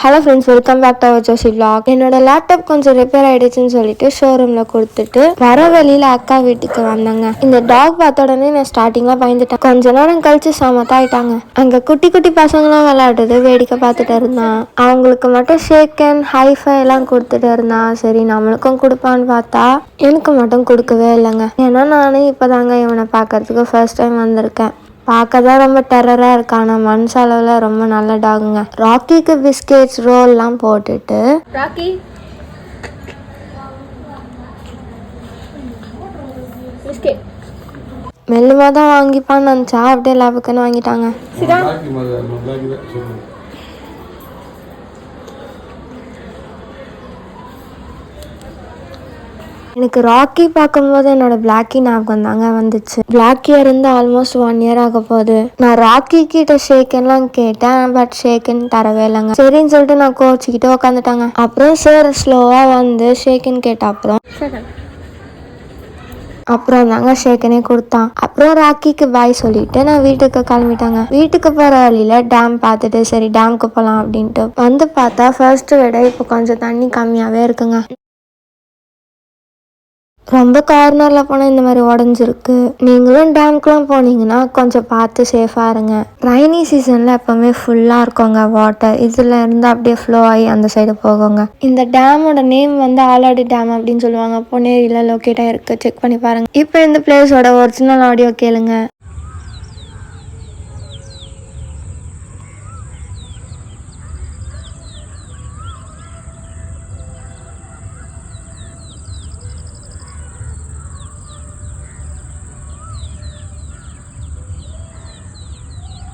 Hello friends, welcome back to our ஜோசி vlog. என்னோட laptop கொஞ்சம் ரிப்பேர் ஆகிடுச்சுன்னு சொல்லிட்டு ஷோரூமில் கொடுத்துட்டு வர வழியில் அக்கா வீட்டுக்கு வந்தாங்க. இந்த டாக் பார்த்த உடனே நான் ஸ்டார்டிங்கில் பயந்துட்டேன். கொஞ்ச நேரம் கழிச்சு சமத்தாயிட்டாங்க. அங்கே குட்டி குட்டி பசங்களாம் விளையாடுறது வேடிக்கை பார்த்துட்டு இருந்தான். அவங்களுக்கு மட்டும் ஷேக்கன் ஹைஃபை எல்லாம் கொடுத்துட்டு இருந்தான். சரி நம்மளுக்கும் கொடுப்பான்னு பார்த்தா எனக்கு மட்டும் கொடுக்கவே இல்லைங்க. ஏன்னா நானும் இப்போதாங்க இவனை பார்க்கறதுக்கு ஃபர்ஸ்ட் டைம் வந்திருக்கேன். பார்க்க தான் ரொம்ப டெரராக இருக்கு, ஆனால் மனசளவில் ரொம்ப நல்ல டாகுங்க. ராக்கிக்கு பிஸ்கெட்ஸ் ரோல்லாம் போட்டுட்டு ராக்கி பிஸ்கெட் மெல்லுமா தான் வாங்கிப்பான்னு நினச்சா அப்படியே லாபக்குன்னு வாங்கிட்டாங்க. எனக்கு ராக்கி பார்க்கும்போது என்னோட பிளாக்கி ஞாபகம் தாங்க வந்துச்சு. பிளாக்கியா இருந்து ஆல்மோஸ்ட் 1 year ஆக போகுது. நான் ராக்கி கிட்ட ஷேக்கன்லாம் கேட்டேன், பட் ஷேக்கன் தரவே இல்லைங்க. சரின்னு சொல்லிட்டு நான் கோச்சிக்கிட்டு உட்காந்துட்டாங்க. அப்புறம் சார் ஸ்லோவா வந்து ஷேக்கன் கேட்ட அப்புறம் தாங்க ஷேக்கனே கொடுத்தான். அப்புறம் ராக்கிக்கு பாய் சொல்லிட்டு நான் வீட்டுக்கு கிளம்பிட்டாங்க. வீட்டுக்கு போற வழியில டேம் பார்த்துட்டு சரி டேமுக்கு போகலாம் அப்படின்ட்டு வந்து பார்த்தா ஃபர்ஸ்ட் விட இப்போ கொஞ்சம் தண்ணி கம்மியாவே இருக்குங்க. ரொம்ப கார்னரில் போனால் இந்த மாதிரி உடஞ்சிருக்கு. நீங்களும் டேம்க்குலாம் போனீங்கன்னா கொஞ்சம் பார்த்து சேஃபாக இருங்க. ரைனி சீசனில் எப்போவுமே ஃபுல்லாக இருக்குங்க வாட்டர். இதில் இருந்து அப்படியே ஃப்ளோ ஆகி அந்த சைடு போகுங்க. இந்த டேமோட நேம் வந்து ஆலாடி டேம் அப்படின்னு சொல்லுவாங்க. பொன்னேரியில் லொக்கேட் ஆகிருக்கு, செக் பண்ணி பாருங்கள். இப்போ இந்த பிளேஸோட ஒரிஜினல் ஆடியோ கேளுங்க.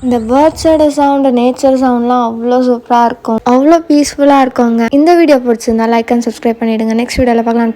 இந்த பேர்ட்ஸோட சவுண்டு, நேச்சர் சவுண்ட்லாம் அவ்வளோ சூப்பராக இருக்கும், அவ்வளோ பீஸ்ஃபுல்லாக இருக்குங்க. இந்த வீடியோ பிடிச்சிருந்தா லைக் அண்ட் சப்ஸ்கிரைப் பண்ணிவிடுங்க. நெக்ஸ்ட் வீடியோவில் பார்க்கலாம்.